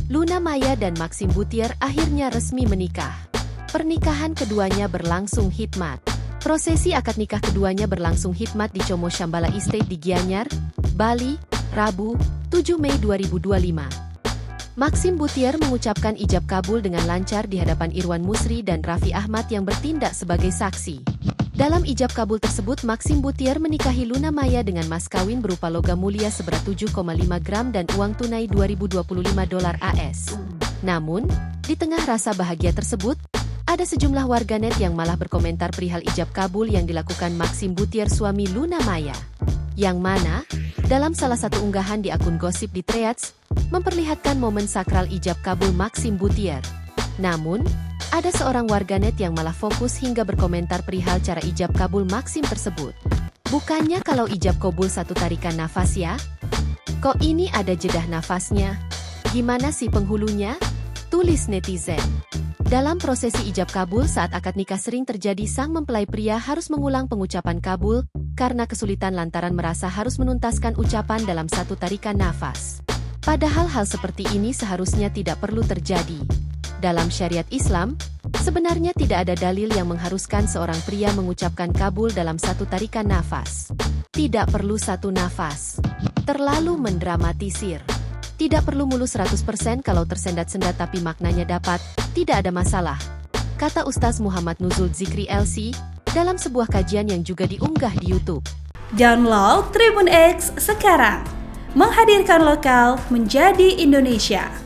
Luna Maya dan Maxim Buttier akhirnya resmi menikah. Pernikahan keduanya berlangsung hikmat. Prosesi akad nikah keduanya berlangsung hikmat di Como Shambhala Estate di Gianyar, Bali, Rabu, 7 Mei 2025. Maxim Buttier mengucapkan ijab kabul dengan lancar di hadapan Irwan Musri dan Raffi Ahmad yang bertindak sebagai saksi. Dalam ijab kabul tersebut, Maxim Buttier menikahi Luna Maya dengan mas kawin berupa logam mulia seberat 7,5 gram dan uang tunai $2.025 AS. Namun, di tengah rasa bahagia tersebut, ada sejumlah warganet yang malah berkomentar perihal ijab kabul yang dilakukan Maxim Buttier suami Luna Maya. Yang mana, dalam salah satu unggahan di akun gosip di Threads, memperlihatkan momen sakral ijab kabul Maxim Buttier. Namun, ada seorang warganet yang malah fokus hingga berkomentar perihal cara ijab kabul Maxim tersebut. Bukannya kalau ijab kabul satu tarikan nafas ya? Kok ini ada jedah nafasnya? Gimana sih penghulunya? Tulis netizen. Dalam prosesi ijab kabul saat akad nikah sering terjadi sang mempelai pria harus mengulang pengucapan kabul karena kesulitan lantaran merasa harus menuntaskan ucapan dalam satu tarikan nafas. Padahal hal seperti ini seharusnya tidak perlu terjadi. Dalam syariat Islam, sebenarnya tidak ada dalil yang mengharuskan seorang pria mengucapkan kabul dalam satu tarikan nafas. Tidak perlu satu nafas. Terlalu mendramatisir. Tidak perlu mulus 100% kalau tersendat-sendat tapi maknanya dapat, tidak ada masalah. Kata Ustaz Muhammad Nuzul Zikri LC, dalam sebuah kajian yang juga diunggah di YouTube. Download Tribun X sekarang. Menghadirkan lokal menjadi Indonesia.